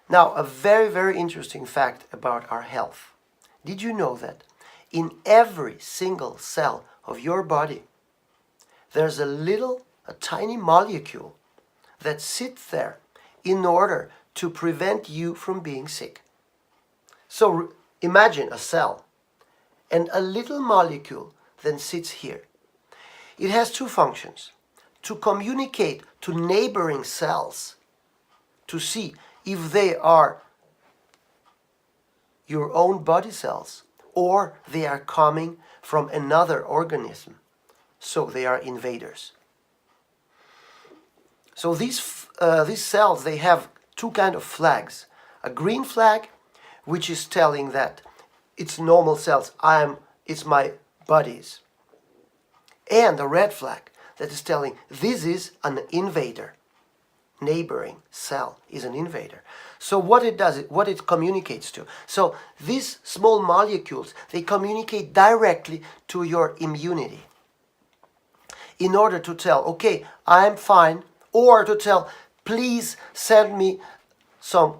Now, a very, very interesting fact about our health. Did you know that in every single cell of your body, there's a tiny molecule that sits there in order to prevent you from being sick? So imagine a cell and a little molecule then sits here. It has two functions: to communicate to neighboring cells to see if they are your own body cells or they are coming from another organism, so they are invaders. So these cells, they have two kind of flags: a green flag, which is telling that it's normal cells, it's my body's, and a red flag that is telling this is an invader. Neighboring cell is an invader. So what it does, what it communicates to. So these small molecules, they communicate directly to your immunity in order to tell, okay, I'm fine, or to tell, please send me some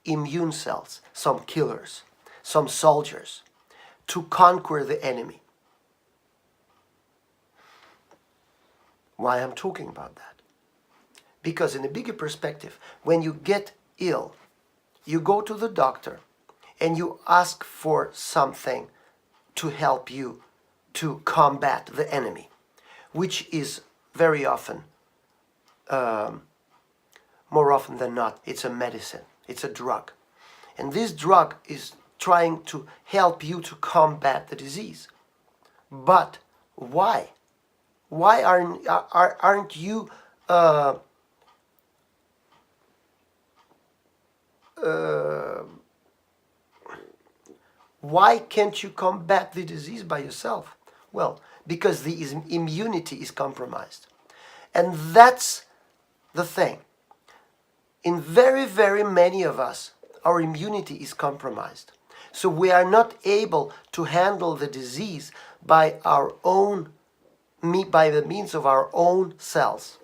immune cells, some killers, some soldiers to conquer the enemy. Why I'm talking about that? Because in a bigger perspective, when you get ill, you go to the doctor and you ask for something to help you to combat the enemy, which is very often, more often than not, it's a medicine, it's a drug. And this drug is trying to help you to combat the disease. But why? Why aren't you why can't you combat the disease by yourself? Well, because the immunity is compromised. And that's the thing. In very, very many of us, our immunity is compromised. So we are not able to handle the disease by the means of our own cells.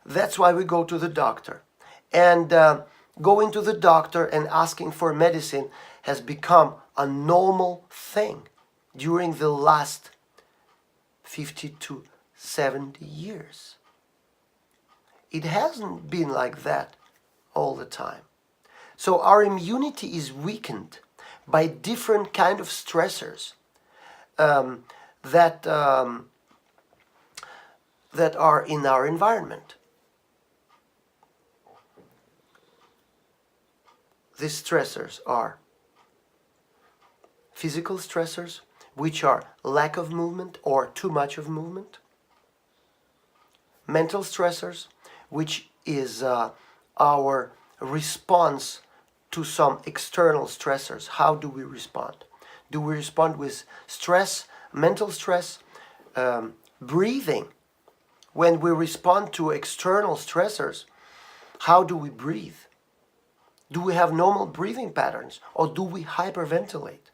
That's why we go to the doctor. And going to the doctor and asking for medicine has become a normal thing during the last 50 to 70 years. It hasn't been like that all the time. So our immunity is weakened by different kind of stressors that are in our environment. These stressors are physical stressors, which are lack of movement or too much of movement. Mental stressors, which is our response to some external stressors. How do we respond? Do we respond with stress, mental stress, breathing? When we respond to external stressors, how do we breathe? Do we have normal breathing patterns, or do we hyperventilate?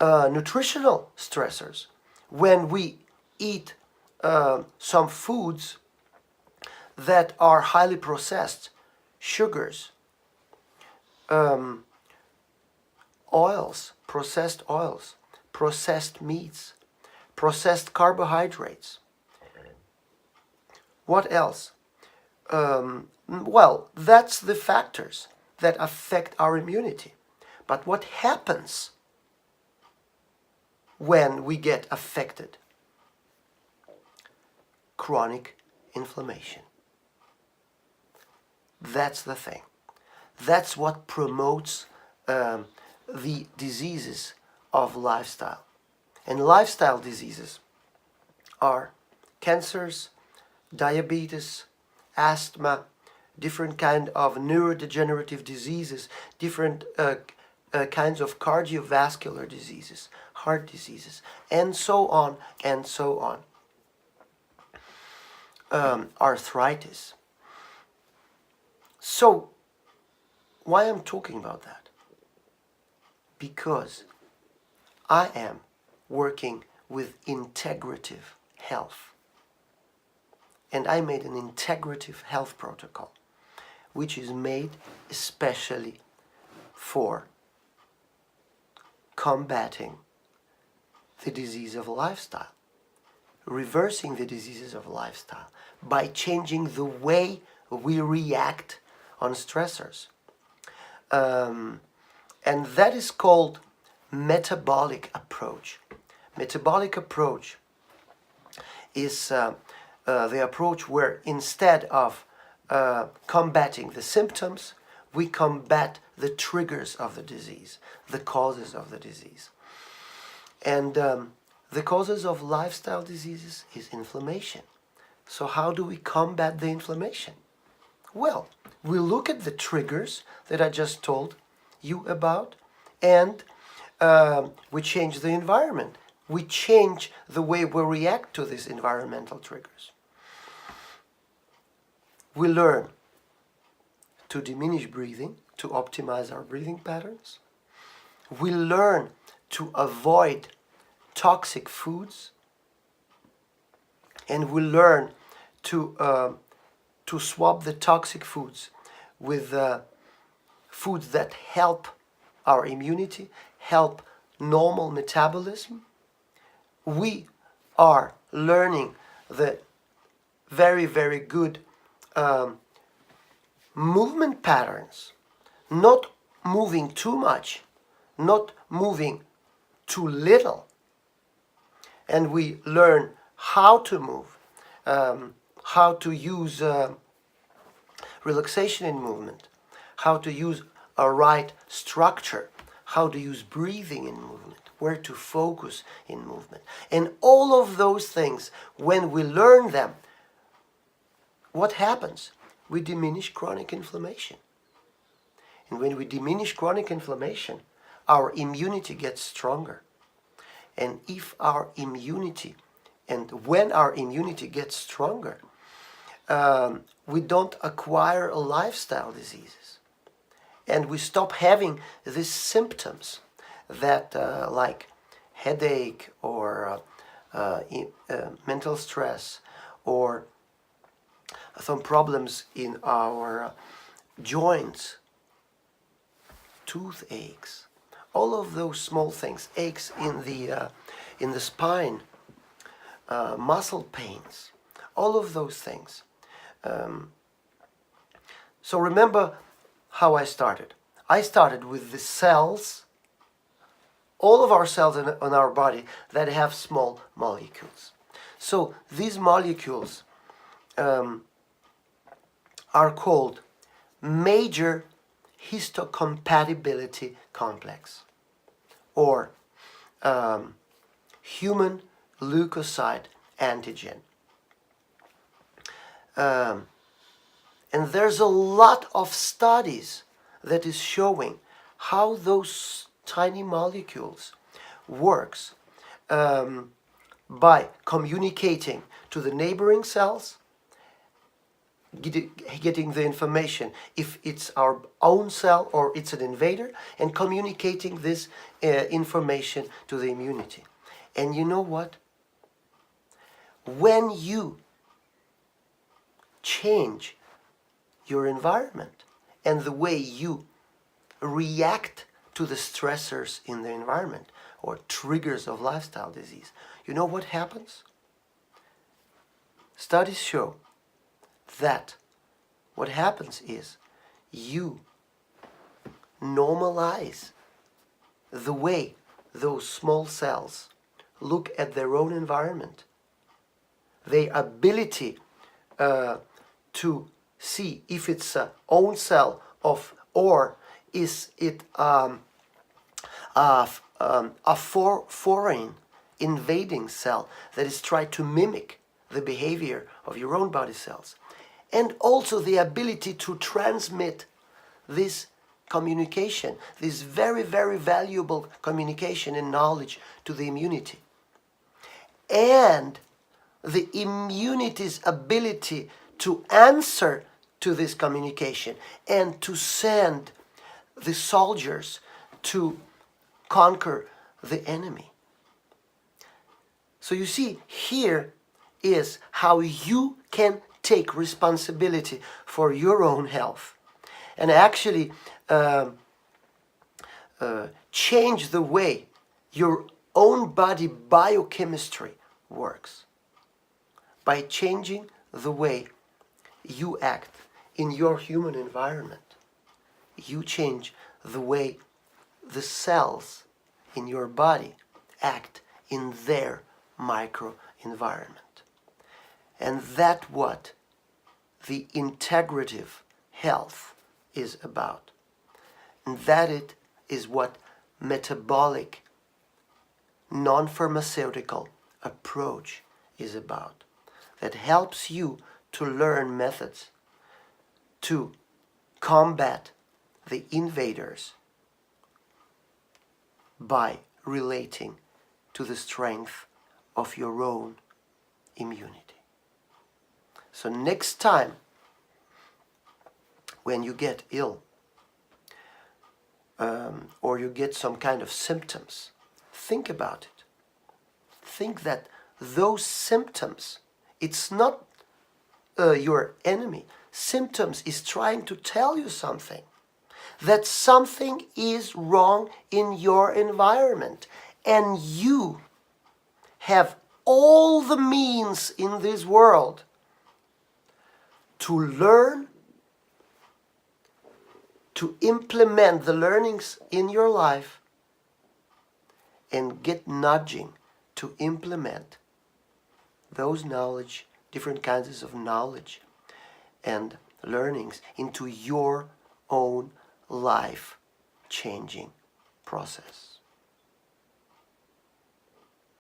Nutritional stressors. When we eat some foods that are highly processed, sugars, oils, processed meats, processed carbohydrates. What else? Well, that's the factors that affect our immunity. But what happens when we get affected? Chronic inflammation. That's the thing. That's what promotes the diseases of lifestyle. And lifestyle diseases are cancers, diabetes, asthma, different kind of neurodegenerative diseases, different kinds of cardiovascular diseases, heart diseases, and so on and so on. Arthritis. So, why I'm talking about that? Because I am working with integrative health. and I made an integrative health protocol, which is made especially for combating the disease of lifestyle, reversing the diseases of lifestyle by changing the way we react on stressors. And that is called metabolic approach. Metabolic approach is the approach where instead of combating the symptoms, we combat the triggers of the disease, the causes of the disease. And the causes of lifestyle diseases is inflammation. So how do we combat the inflammation? Well, we look at the triggers that I just told you about, and we change the environment. We change the way we react to these environmental triggers. We learn to diminish breathing, to optimize our breathing patterns. We learn to avoid toxic foods, and we learn to swap the toxic foods with foods that help our immunity, help normal metabolism. We are learning the very, very good movement patterns, not moving too much, not moving too little. And we learn how to move, how to use relaxation in movement, how to use a right structure, how to use breathing in movement, where to focus in movement. And all of those things, when we learn them, what happens? We diminish chronic inflammation. And when we diminish chronic inflammation, our immunity gets stronger. And if our immunity, and when our immunity gets stronger, we don't acquire lifestyle diseases. And we stop having these symptoms that like headache or mental stress or some problems in our joints, toothaches, all of those small things, aches in the spine, muscle pains, all of those things. So remember how I started. I started with the cells, all of our cells in our body that have small molecules. So these molecules are called major histocompatibility complex, or human leukocyte antigen. And there's a lot of studies that is showing how those tiny molecules works by communicating to the neighboring cells, getting the information if it's our own cell or it's an invader, and communicating this information to the immunity. And you know what? When you change your environment and the way you react to the stressors in the environment or triggers of lifestyle disease, you know what happens? Studies show that what happens is you normalize the way those small cells look at their own environment, their ability to see if it's a own cell of, or is it a foreign invading cell that is trying to mimic the behavior of your own body cells. And also the ability to transmit this communication, this very, very valuable communication and knowledge to the immunity. And the immunity's ability to answer to this communication and to send the soldiers to conquer the enemy. So you see, here is how you can take responsibility for your own health and actually change the way your own body biochemistry works. By changing the way you act in your human environment, you change the way the cells in your body act in their microenvironment. And that's what the integrative health is about. And that it is what metabolic, non-pharmaceutical approach is about. That helps you to learn methods to combat the invaders by relating to the strength of your own immunity. So next time when you get ill or you get some kind of symptoms, think about it. Think that those symptoms, it's not your enemy. Symptoms is trying to tell you something. That something is wrong in your environment. And you have all the means in this world to learn, to implement the learnings in your life and get nudging to implement those knowledge, different kinds of knowledge and learnings into your own life-changing process.